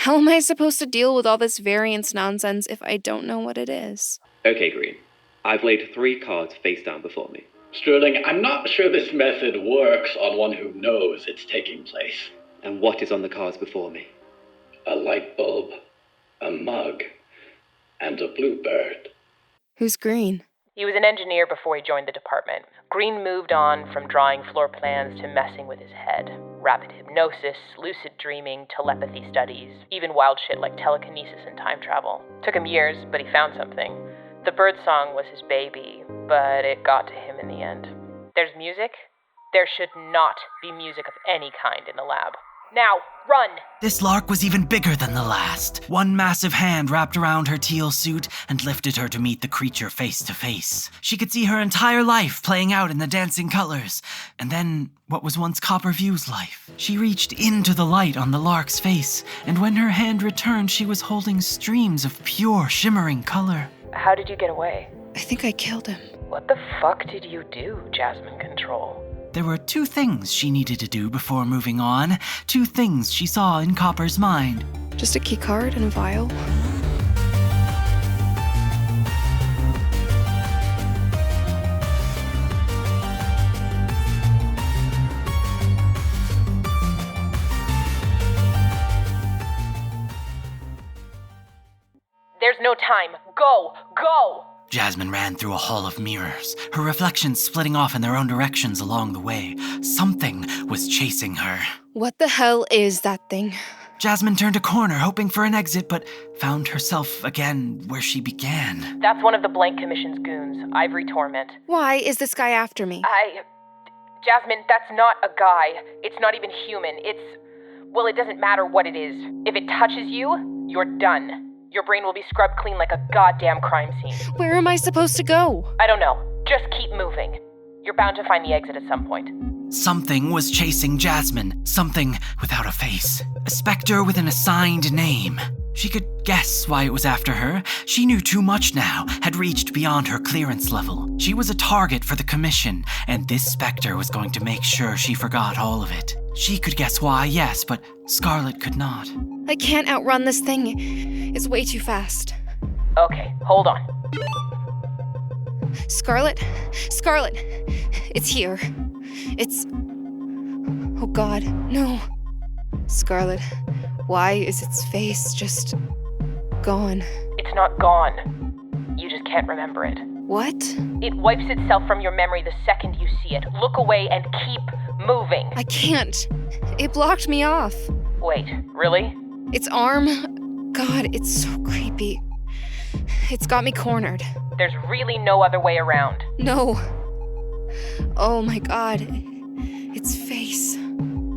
How am I supposed to deal with all this variance nonsense if I don't know what it is? Okay, Green. I've laid 3 cards face down before me. Sterling, I'm not sure this method works on one who knows it's taking place. And what is on the cards before me? A light bulb, a mug, and a bluebird. Who's Green? He was an engineer before he joined the department. Green moved on from drawing floor plans to messing with his head. Rapid hypnosis, lucid dreaming, telepathy studies, even wild shit like telekinesis and time travel. Took him years, but he found something. The bird song was his baby, but it got to him in the end. There's music. There should not be music of any kind in the lab. Now, run! This lark was even bigger than the last. One massive hand wrapped around her teal suit and lifted her to meet the creature face to face. She could see her entire life playing out in the dancing colors. And then, what was once Copperview's life. She reached into the light on the lark's face, and when her hand returned, she was holding streams of pure, shimmering color. How did you get away? I think I killed him. What the fuck did you do, Jasmine Control? There were 2 things she needed to do before moving on. 2 things she saw in Copper's mind. Just a key card and a vial. There's no time. Go! Go! Jasmine ran through a hall of mirrors, her reflections splitting off in their own directions along the way. Something was chasing her. What the hell is that thing? Jasmine turned a corner, hoping for an exit, but found herself again where she began. That's one of the Blank Commission's goons, Ivory Torment. Why is this guy after me? Jasmine, that's not a guy. It's not even human. Well, it doesn't matter what it is. If it touches you, you're done. Your brain will be scrubbed clean like a goddamn crime scene. Where am I supposed to go? I don't know. Just keep moving. You're bound to find the exit at some point. Something was chasing Jasmine. Something without a face. A specter with an assigned name. She could guess why it was after her. She knew too much now, had reached beyond her clearance level. She was a target for the Commission, and this specter was going to make sure she forgot all of it. She could guess why, yes, but Scarlet could not. I can't outrun this thing. It's way too fast. Okay, hold on. Scarlet? Scarlet! It's here. It's... Oh God, no. Scarlet, why is its face just gone? It's not gone. You just can't remember it. What? It wipes itself from your memory the second you see it. Look away and keep moving. I can't. It blocked me off. Wait, really? Its arm... God, it's so creepy. It's got me cornered. There's really no other way around. No. Oh my God. Its face.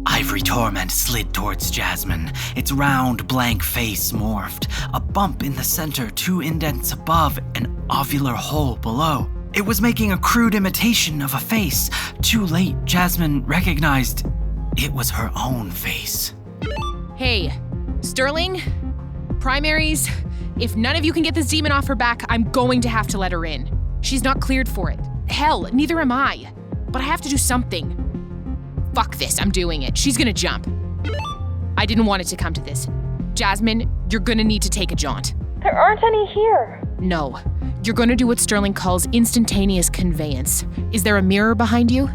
Ivory Torment slid towards Jasmine. Its round, blank face morphed. A bump in the center, 2 indents above, an ovular hole below. It was making a crude imitation of a face. Too late, Jasmine recognized it was her own face. Hey, Sterling? Primaries? If none of you can get this demon off her back, I'm going to have to let her in. She's not cleared for it. Hell, neither am I. But I have to do something. Fuck this, I'm doing it. She's gonna jump. I didn't want it to come to this. Jasmine, you're gonna need to take a jaunt. There aren't any here. No. You're gonna do what Sterling calls instantaneous conveyance. Is there a mirror behind you?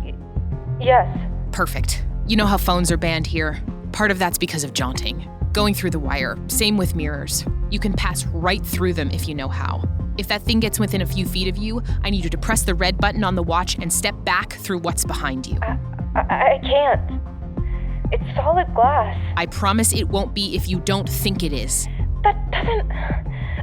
Yes. Perfect. You know how phones are banned here? Part of that's because of jaunting. Going through the wire. Same with mirrors. You can pass right through them if you know how. If that thing gets within a few feet of you, I need you to press the red button on the watch and step back through what's behind you. I can't. It's solid glass. I promise it won't be if you don't think it is. That doesn't...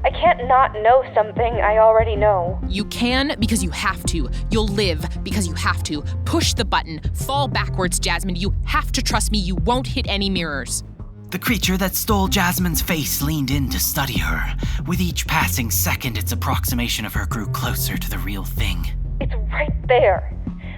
I can't not know something I already know. You can because you have to. You'll live because you have to. Push the button. Fall backwards, Jasmine. You have to trust me. You won't hit any mirrors. The creature that stole Jasmine's face leaned in to study her. With each passing second, its approximation of her grew closer to the real thing. It's right there.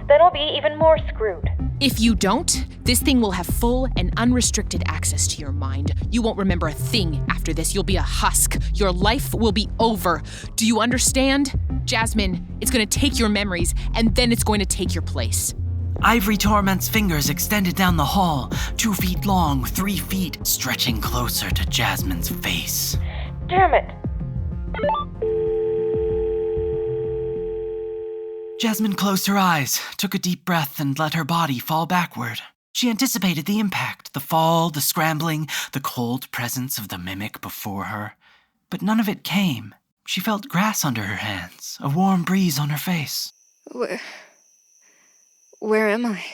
Then I'll be even more screwed. If you don't, this thing will have full and unrestricted access to your mind. You won't remember a thing after this. You'll be a husk. Your life will be over. Do you understand? Jasmine, it's going to take your memories, and then it's going to take your place. Ivory Torment's fingers extended down the hall, 2 feet long, 3 feet, stretching closer to Jasmine's face. Damn it! Jasmine closed her eyes, took a deep breath, and let her body fall backward. She anticipated the impact, the fall, the scrambling, the cold presence of the mimic before her. But none of it came. She felt grass under her hands, a warm breeze on her face. Where am I?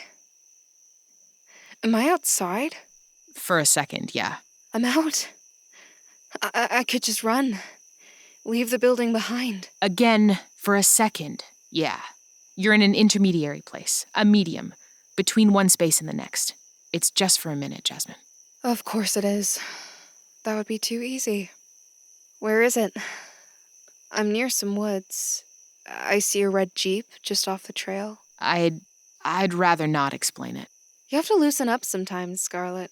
Am I outside? For a second, yeah. I'm out. I could just run. Leave the building behind. Again, for a second, yeah. You're in an intermediary place, a medium, between one space and the next. It's just for a minute, Jasmine. Of course it is. That would be too easy. Where is it? I'm near some woods. I see a red Jeep just off the trail. I'd rather not explain it. You have to loosen up sometimes, Scarlet.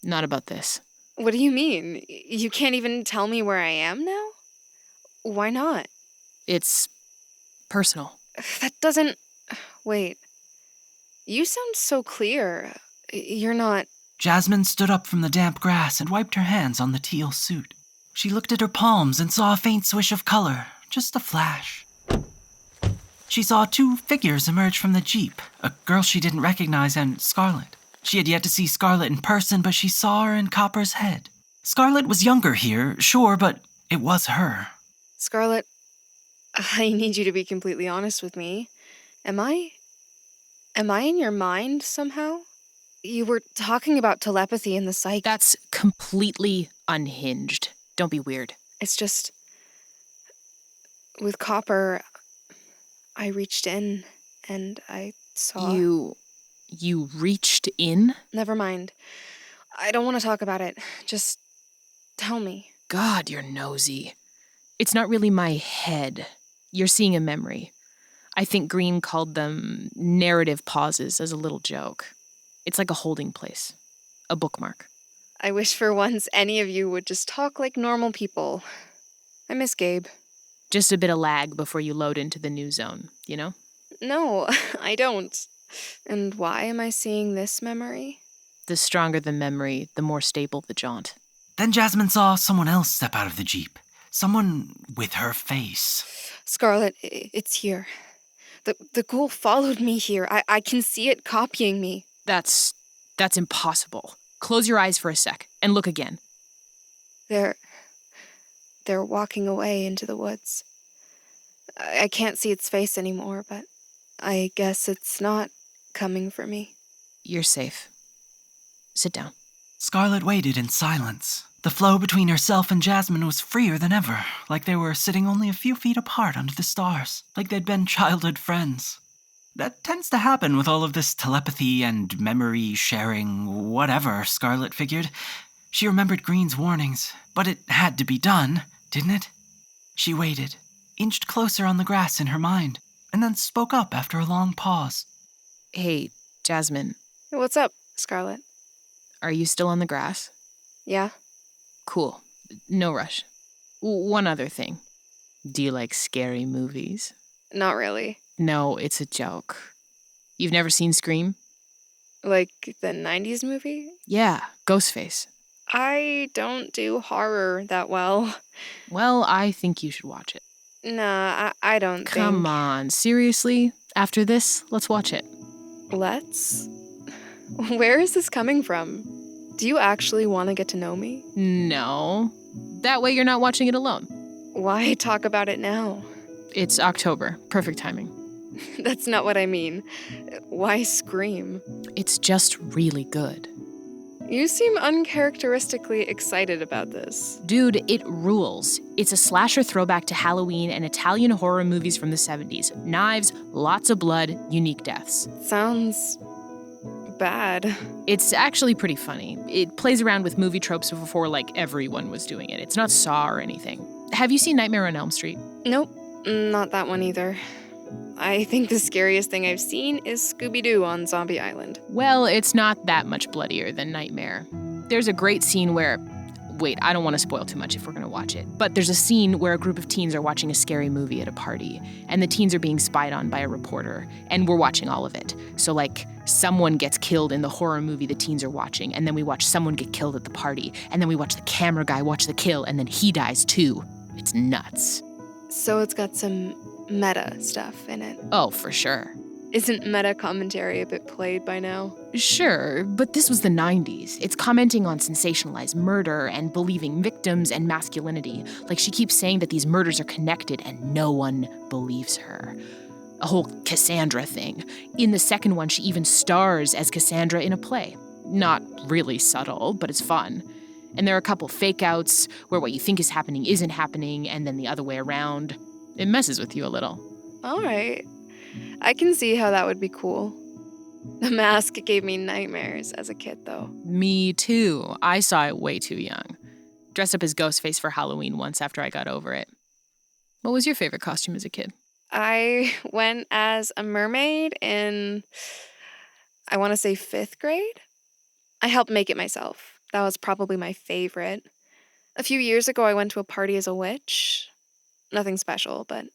Not about this. What do you mean? You can't even tell me where I am now? Why not? It's personal. That doesn't... Wait. You sound so clear. You're not... Jasmine stood up from the damp grass and wiped her hands on the teal suit. She looked at her palms and saw a faint swish of color, just a flash. She saw 2 figures emerge from the Jeep, a girl she didn't recognize and Scarlet. She had yet to see Scarlet in person, but she saw her in Copper's head. Scarlet was younger here, sure, but it was her. Scarlet, I need you to be completely honest with me. Am I in your mind somehow? You were talking about telepathy and the psych. That's completely unhinged. Don't be weird. It's just... With Copper, I reached in and I saw... You reached in? Never mind. I don't want to talk about it. Just tell me. God, you're nosy. It's not really my head. You're seeing a memory. I think Green called them narrative pauses as a little joke. It's like a holding place. A bookmark. I wish for once any of you would just talk like normal people. I miss Gabe. Just a bit of lag before you load into the new zone, you know? No, I don't. And why am I seeing this memory? The stronger the memory, the more stable the jaunt. Then Jasmine saw someone else step out of the Jeep. Someone with her face. Scarlet, it's here. The ghoul followed me here. I can see it copying me. That's impossible. Close your eyes for a sec and look again. They're walking away into the woods. I can't see its face anymore, but I guess it's not coming for me. You're safe. Sit down. Scarlet waited in silence. The flow between herself and Jasmine was freer than ever, like they were sitting only a few feet apart under the stars, like they'd been childhood friends. That tends to happen with all of this telepathy and memory sharing, whatever, Scarlet figured. She remembered Green's warnings, but it had to be done, didn't it? She waited, inched closer on the grass in her mind, and then spoke up after a long pause. Hey, Jasmine. What's up, Scarlet? Are you still on the grass? Yeah. Cool. No rush. One other thing. Do you like scary movies? Not really. No, it's a joke. You've never seen Scream? Like the 90s movie? Yeah, Ghostface. I don't do horror that well. Well, I think you should watch it. Nah, I don't think... Come on, seriously? After this, let's watch it. Let's? Where is this coming from? Do you actually want to get to know me? No. That way you're not watching it alone. Why talk about it now? It's October. Perfect timing. That's not what I mean. Why scream? It's just really good. You seem uncharacteristically excited about this. Dude, it rules. It's a slasher throwback to Halloween and Italian horror movies from the 70s. Knives, lots of blood, unique deaths. Sounds... bad. It's actually pretty funny. It plays around with movie tropes before, like, everyone was doing it. It's not Saw or anything. Have you seen Nightmare on Elm Street? Nope, not that one either. I think the scariest thing I've seen is Scooby-Doo on Zombie Island. Well, it's not that much bloodier than Nightmare. There's a great scene where, wait, I don't want to spoil too much if we're going to watch it. But there's a scene where a group of teens are watching a scary movie at a party, and the teens are being spied on by a reporter, and we're watching all of it. So, like, someone gets killed in the horror movie the teens are watching, and then we watch someone get killed at the party, and then we watch the camera guy watch the kill, and then he dies too. It's nuts. So it's got some meta stuff in it. Oh, for sure. Isn't meta commentary a bit played by now? Sure, but this was the 90s. It's commenting on sensationalized murder and believing victims and masculinity. Like, she keeps saying that these murders are connected and no one believes her. A whole Cassandra thing. In the second one, she even stars as Cassandra in a play. Not really subtle, but it's fun. And there are a couple fake-outs where what you think is happening isn't happening, and then the other way around. It messes with you a little. All right. I can see how that would be cool. The Mask gave me nightmares as a kid, though. Me too. I saw it way too young. Dressed up as Ghostface for Halloween once after I got over it. What was your favorite costume as a kid? I went as a mermaid in, I want to say 5th grade. I helped make it myself. That was probably my favorite. A few years ago, I went to a party as a witch. Nothing special, but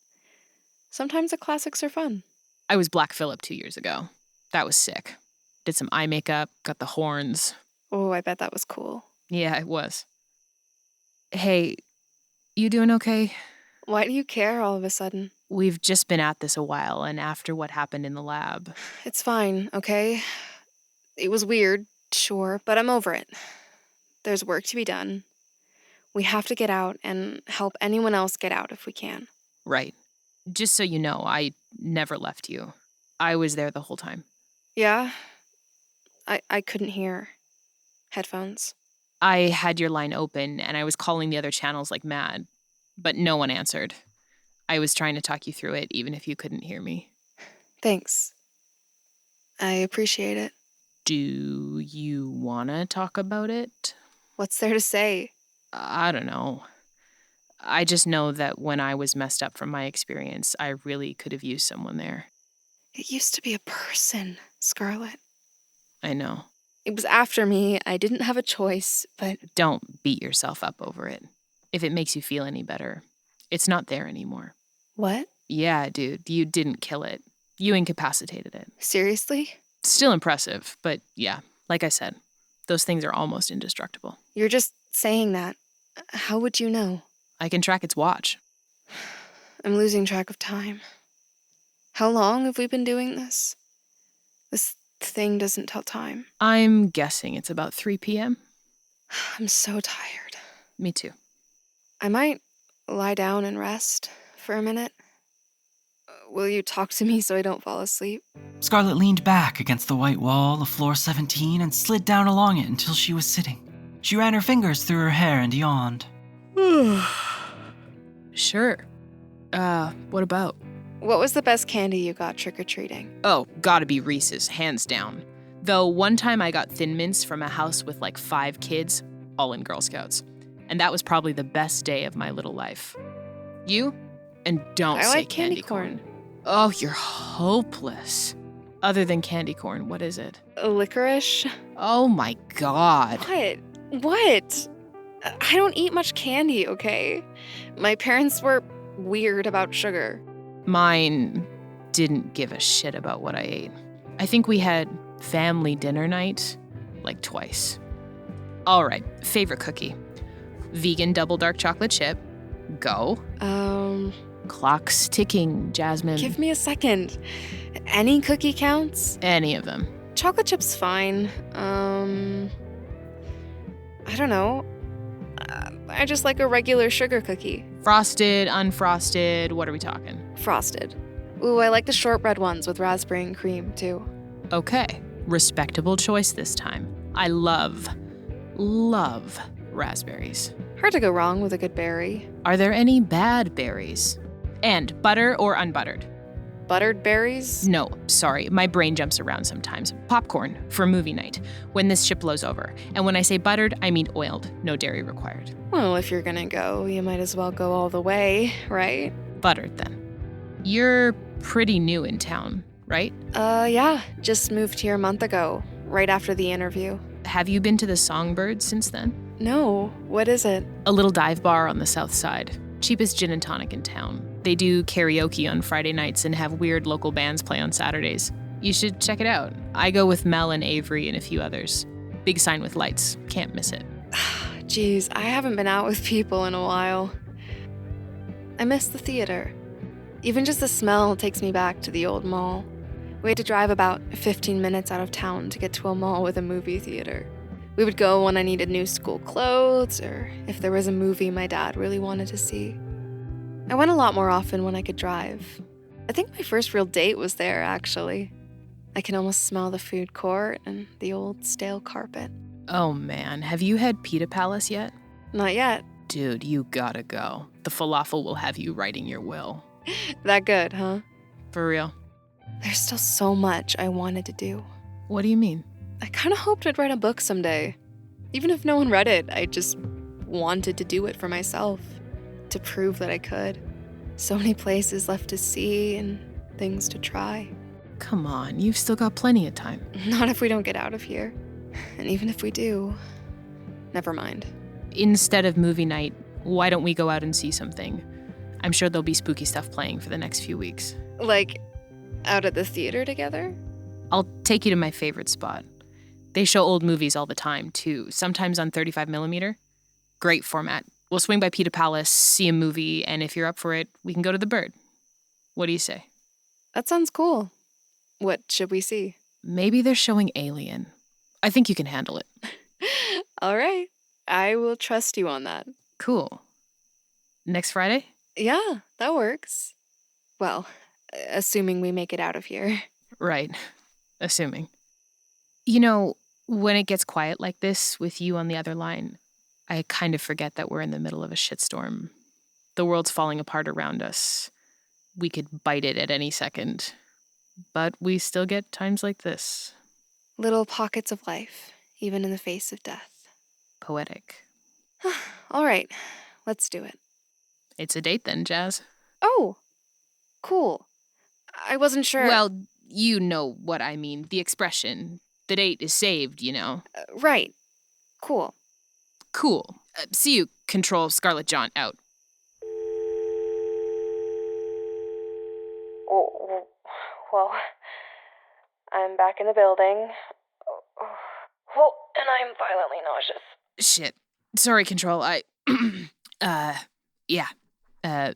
sometimes the classics are fun. I was Black Phillip 2 years ago. That was sick. Did some eye makeup, got the horns. Oh, I bet that was cool. Yeah, it was. Hey, you doing okay? Why do you care all of a sudden? We've just been at this a while, and after what happened in the lab. It's fine, okay? It was weird, sure, but I'm over it. There's work to be done. We have to get out and help anyone else get out if we can. Right. Just so you know, I never left you. I was there the whole time. Yeah? I couldn't hear. Headphones. I had your line open, and I was calling the other channels like mad, but no one answered. I was trying to talk you through it, even if you couldn't hear me. Thanks. I appreciate it. Do you want to talk about it? What's there to say? I don't know. I just know that when I was messed up from my experience, I really could have used someone there. It used to be a person, Scarlet. I know. It was after me. I didn't have a choice, but... Don't beat yourself up over it. If it makes you feel any better, it's not there anymore. What? Yeah, dude, you didn't kill it. You incapacitated it. Seriously? Still impressive, but yeah, like I said, those things are almost indestructible. You're just saying that. How would you know? I can track its watch. I'm losing track of time. How long have we been doing this? This thing doesn't tell time. I'm guessing it's about 3 p.m. I'm so tired. Me too. I might lie down and rest for a minute. Will you talk to me so I don't fall asleep? Scarlet leaned back against the white wall of floor 17 and slid down along it until she was sitting. She ran her fingers through her hair and yawned. Sure. What about? What was the best candy you got trick-or-treating? Oh, gotta be Reese's, hands down. Though one time I got Thin Mints from a house with like 5 kids, all in Girl Scouts. And that was probably the best day of my little life. You? And don't I say like candy corn. Oh, you're hopeless. Other than candy corn, what is it? Licorice? Oh my god. What? I don't eat much candy, okay? My parents were weird about sugar. Mine didn't give a shit about what I ate. I think we had family dinner night like twice. All right, favorite cookie. Vegan double dark chocolate chip. Go. Clock's ticking, Jasmine. Give me a second. Any cookie counts? Any of them. Chocolate chip's fine. I don't know. I just like a regular sugar cookie. Frosted, unfrosted, what are we talking? Frosted. Ooh, I like the shortbread ones with raspberry and cream, too. Okay, respectable choice this time. I love raspberries. Hard to go wrong with a good berry. Are there any bad berries? And butter or unbuttered? Buttered berries? No, sorry, my brain jumps around sometimes. Popcorn for movie night, when this ship blows over. And when I say buttered, I mean oiled, no dairy required. Well, if you're gonna go, you might as well go all the way, right? Buttered, then. You're pretty new in town, right? Yeah, just moved here a month ago, right after the interview. Have you been to the Songbird since then? No, what is it? A little dive bar on the south side. Cheapest gin and tonic in town. They do karaoke on Friday nights and have weird local bands play on Saturdays. You should check it out. I go with Mel and Avery and a few others. Big sign with lights. Can't miss it. Geez, I haven't been out with people in a while. I miss the theater. Even just the smell takes me back to the old mall. We had to drive about 15 minutes out of town to get to a mall with a movie theater. We would go when I needed new school clothes or if there was a movie my dad really wanted to see. I went a lot more often when I could drive. I think my first real date was there, actually. I can almost smell the food court and the old stale carpet. Oh man, have you had Pita Palace yet? Not yet. Dude, you gotta go. The falafel will have you writing your will. That good, huh? For real. There's still so much I wanted to do. What do you mean? I kind of hoped I'd write a book someday. Even if no one read it, I just wanted to do it for myself. To prove that I could. So many places left to see and things to try. Come on, you've still got plenty of time. Not if we don't get out of here. And even if we do, never mind. Instead of movie night, why don't we go out and see something? I'm sure there'll be spooky stuff playing for the next few weeks. Like, out at the theater together? I'll take you to my favorite spot. They show old movies all the time, too, sometimes on 35mm. Great format. We'll swing by Pita Palace, see a movie, and if you're up for it, we can go to the Bird. What do you say? That sounds cool. What should we see? Maybe they're showing Alien. I think you can handle it. All right. I will trust you on that. Cool. Next Friday? Yeah, that works. Well, assuming we make it out of here. Right. Assuming. You know, when it gets quiet like this with you on the other line, I kind of forget that we're in the middle of a shitstorm. The world's falling apart around us. We could bite it at any second. But we still get times like this. Little pockets of life, even in the face of death. Poetic. All right, let's do it. It's a date then, Jazz. Oh, cool. I wasn't sure. Well, you know what I mean. The expression. The date is saved, you know. Right. Cool. Cool. See you, Control Scarlet Jaunt out. Oh, well, I'm back in the building. Oh, and I'm violently nauseous. Shit. Sorry, Control.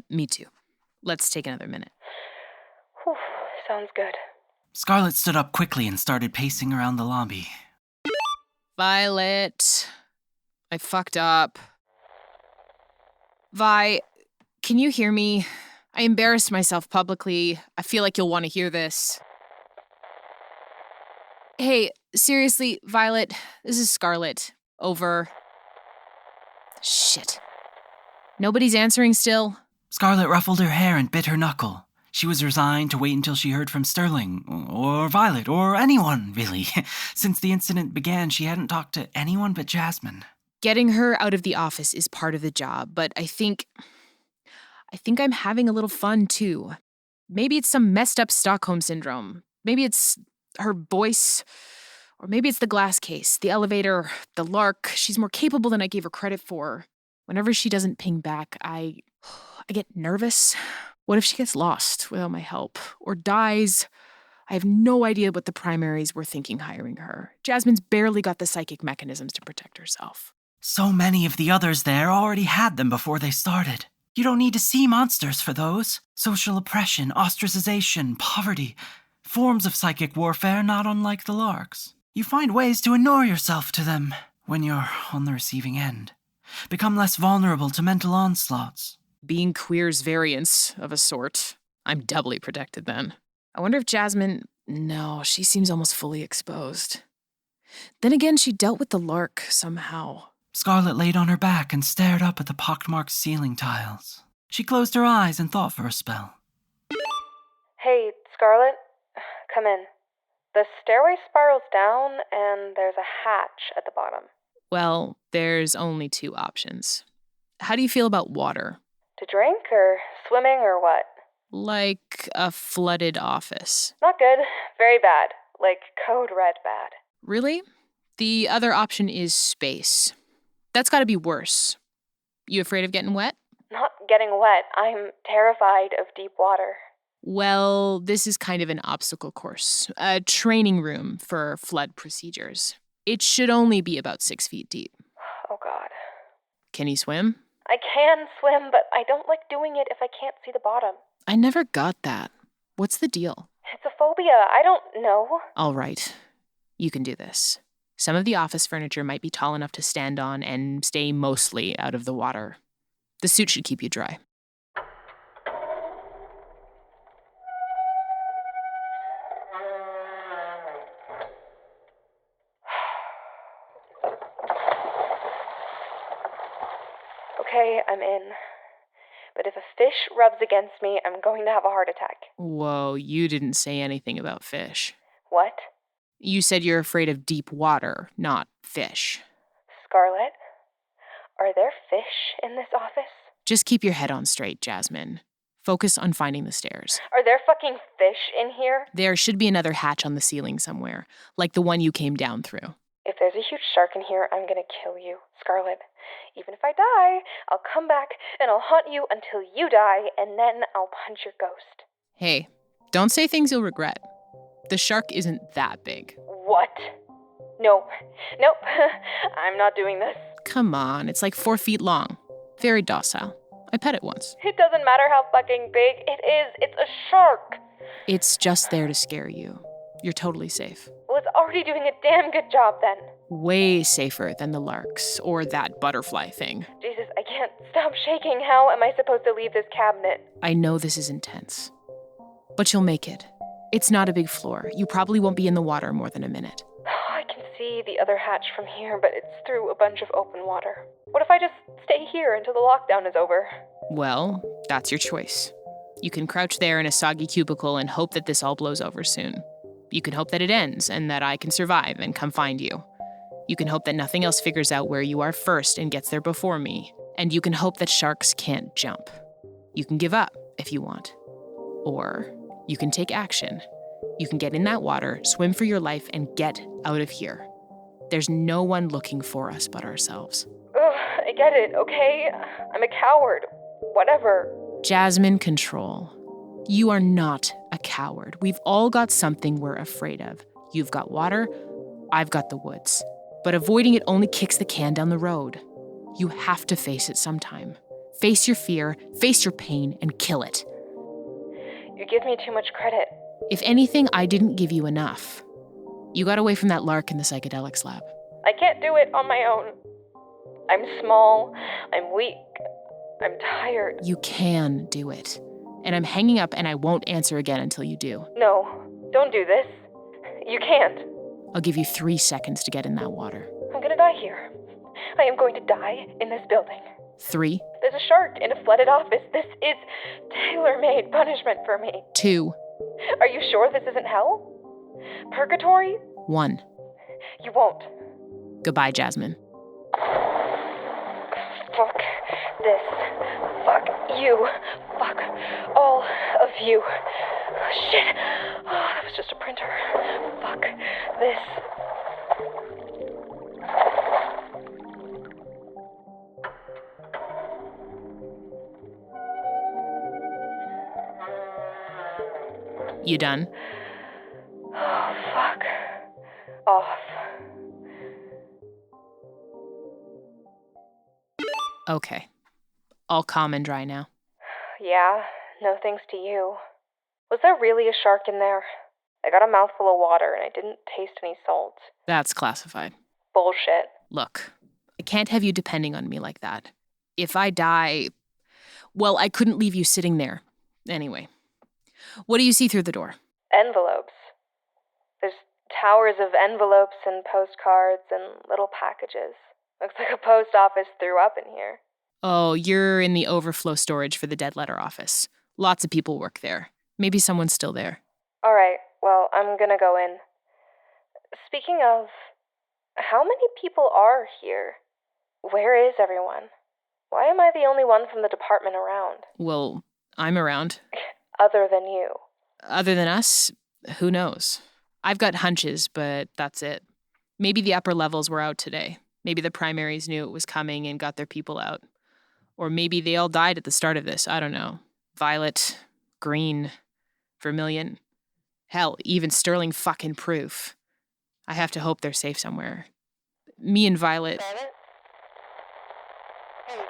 Me too. Let's take another minute. Whew, sounds good. Scarlet stood up quickly and started pacing around the lobby. Violet. I fucked up. Vi, can you hear me? I embarrassed myself publicly. I feel like you'll want to hear this. Hey, seriously, Violet, this is Scarlet. Over. Shit. Nobody's answering still? Scarlet ruffled her hair and bit her knuckle. She was resigned to wait until she heard from Sterling, or Violet, or anyone, really. Since the incident began, she hadn't talked to anyone but Jasmine. Getting her out of the office is part of the job, but I think I'm having a little fun, too. Maybe it's some messed up Stockholm syndrome. Maybe it's her voice, or maybe it's the glass case, the elevator, the lark. She's more capable than I gave her credit for. Whenever she doesn't ping back, I get nervous. What if she gets lost without my help, or dies? I have no idea what the primaries were thinking hiring her. Jasmine's barely got the psychic mechanisms to protect herself. So many of the others there already had them before they started. You don't need to see monsters for those. Social oppression, ostracization, poverty. Forms of psychic warfare not unlike the larks. You find ways to inure yourself to them when you're on the receiving end. Become less vulnerable to mental onslaughts. Being queer's variance, of a sort. I'm doubly protected then. I wonder if Jasmine... No, she seems almost fully exposed. Then again, she dealt with the lark somehow. Scarlet laid on her back and stared up at the pockmarked ceiling tiles. She closed her eyes and thought for a spell. Hey, Scarlet, come in. The stairway spirals down, and there's a hatch at the bottom. Well, there's only two options. How do you feel about water? To drink, or swimming, or what? Like a flooded office. Not good. Very bad. Like code red bad. Really? The other option is space. That's gotta be worse. You afraid of getting wet? Not getting wet. I'm terrified of deep water. Well, this is kind of an obstacle course, a training room for flood procedures. It should only be about 6 feet deep. Oh, God. Can you swim? I can swim, but I don't like doing it if I can't see the bottom. I never got that. What's the deal? It's a phobia. I don't know. All right. You can do this. Some of the office furniture might be tall enough to stand on and stay mostly out of the water. The suit should keep you dry. Okay, I'm in. But if a fish rubs against me, I'm going to have a heart attack. Whoa, you didn't say anything about fish. What? You said you're afraid of deep water, not fish. Scarlet? Are there fish in this office? Just keep your head on straight, Jasmine. Focus on finding the stairs. Are there fucking fish in here? There should be another hatch on the ceiling somewhere, like the one you came down through. If there's a huge shark in here, I'm gonna kill you, Scarlet. Even if I die, I'll come back and I'll haunt you until you die, and then I'll punch your ghost. Hey, don't say things you'll regret. The shark isn't that big. What? Nope. I'm not doing this. Come on, it's like 4 feet long. Very docile. I pet it once. It doesn't matter how fucking big it is. It's a shark. It's just there to scare you. You're totally safe. Well, it's already doing a damn good job then. Way safer than the larks or that butterfly thing. Jesus, I can't stop shaking. How am I supposed to leave this cabinet? I know this is intense, but you'll make it. It's not a big floor. You probably won't be in the water more than a minute. I can see the other hatch from here, but it's through a bunch of open water. What if I just stay here until the lockdown is over? Well, that's your choice. You can crouch there in a soggy cubicle and hope that this all blows over soon. You can hope that it ends and that I can survive and come find you. You can hope that nothing else figures out where you are first and gets there before me. And you can hope that sharks can't jump. You can give up if you want. Or you can take action. You can get in that water, swim for your life, and get out of here. There's no one looking for us but ourselves. Ugh, I get it, okay? I'm a coward. Whatever. Jasmine, control. You are not a coward. We've all got something we're afraid of. You've got water, I've got the woods. But avoiding it only kicks the can down the road. You have to face it sometime. Face your fear, face your pain, and kill it. You give me too much credit. If anything, I didn't give you enough. You got away from that lark in the psychedelics lab. I can't do it on my own. I'm small, I'm weak, I'm tired. You can do it. And I'm hanging up and I won't answer again until you do. No, don't do this. You can't. I'll give you 3 seconds to get in that water. I'm gonna die here. I am going to die in this building. 3. There's a shark in a flooded office. This is tailor-made punishment for me. 2. Are you sure this isn't hell? Purgatory? 1. You won't. Goodbye, Jasmine. Fuck this. Fuck you. Fuck all of you. Shit. Oh, that was just a printer. Fuck this. You done? Oh, fuck off. Okay. All calm and dry now. Yeah, no thanks to you. Was there really a shark in there? I got a mouthful of water and I didn't taste any salt. That's classified. Bullshit. Look, I can't have you depending on me like that. If I die, well, I couldn't leave you sitting there. Anyway, what do you see through the door? Envelopes. There's towers of envelopes and postcards and little packages. Looks like a post office threw up in here. Oh, you're in the overflow storage for the dead letter office. Lots of people work there. Maybe someone's still there. All right, well, I'm gonna go in. Speaking of, how many people are here? Where is everyone? Why am I the only one from the department around? Well, I'm around. Other than you. Other than us, who knows? I've got hunches, but that's it. Maybe the upper levels were out today. Maybe the primaries knew it was coming and got their people out. Or maybe they all died at the start of this. I don't know. Violet, Green, Vermilion. Hell, even Sterling fucking Proof. I have to hope they're safe somewhere. Me and Violet... Violet? Hey,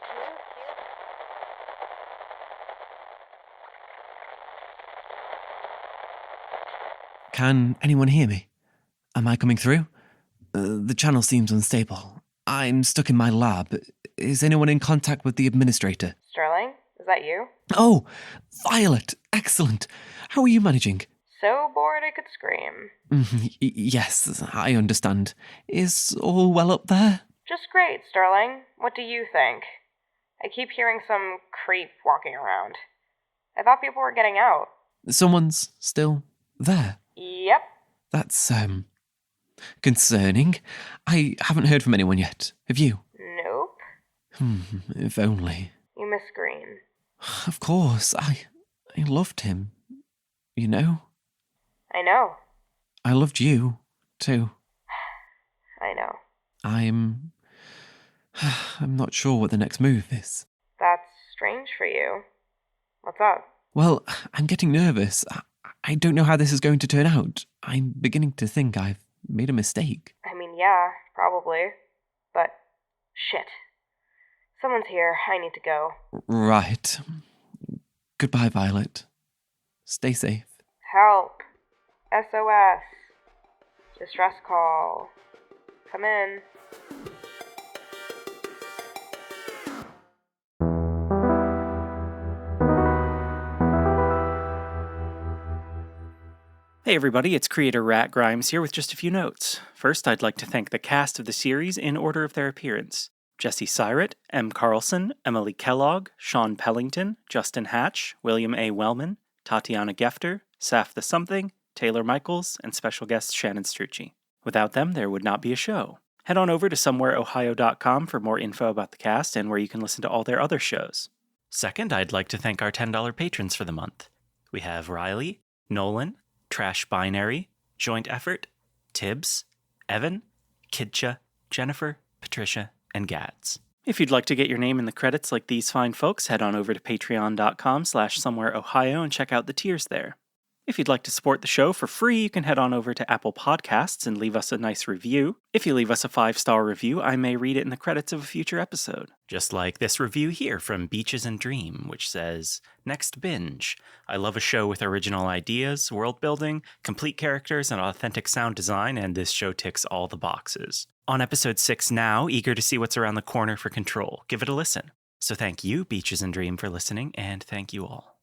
Can anyone hear me? Am I coming through? The channel seems unstable. I'm stuck in my lab. Is anyone in contact with the administrator? Sterling? Is that you? Oh, Violet! Excellent! How are you managing? So bored I could scream. Yes, I understand. Is all well up there? Just great, Sterling. What do you think? I keep hearing some creep walking around. I thought people were getting out. Someone's still there? Yep. That's, concerning. I haven't heard from anyone yet. Have you? Nope. If only. You miss Green. Of course, I loved him. You know? I know. I loved you, too. I know. I'm not sure what the next move is. That's strange for you. What's up? Well, I'm getting nervous. I don't know how this is going to turn out. I'm beginning to think I've made a mistake. I mean, yeah, probably. But, shit. Someone's here. I need to go. Right. Goodbye, Violet. Stay safe. Help. SOS. Distress call. Come in. Hey everybody, it's creator Rat Grimes here with just a few notes. First, I'd like to thank the cast of the series in order of their appearance. Jesse Syratt, M. Carlson, Emily Kellogg, Shaun Pellington, Justin Hatch, William A. Wellman, Tatiana Gefter, Saph the Something, Taylor Michaels, and special guest Shannon Strucci. Without them, there would not be a show. Head on over to somewhereohio.com for more info about the cast and where you can listen to all their other shows. Second, I'd like to thank our $10 patrons for the month. We have Riley, Nolan, Trash Binary, Joint Effort, Tibbs, Evan, Kidcha, Jennifer, Patricia, and Gads. If you'd like to get your name in the credits like these fine folks, head on over to patreon.com/somewhereohio and check out the tiers there. If you'd like to support the show for free, you can head on over to Apple Podcasts and leave us a nice review. If you leave us a 5-star review, I may read it in the credits of a future episode. Just like this review here from Beaches and Dream, which says, "Next binge. I love a show with original ideas, world building, complete characters, and authentic sound design, and this show ticks all the boxes. On episode 6 now, eager to see what's around the corner for Control. Give it a listen." So thank you, Beaches and Dream, for listening, and thank you all.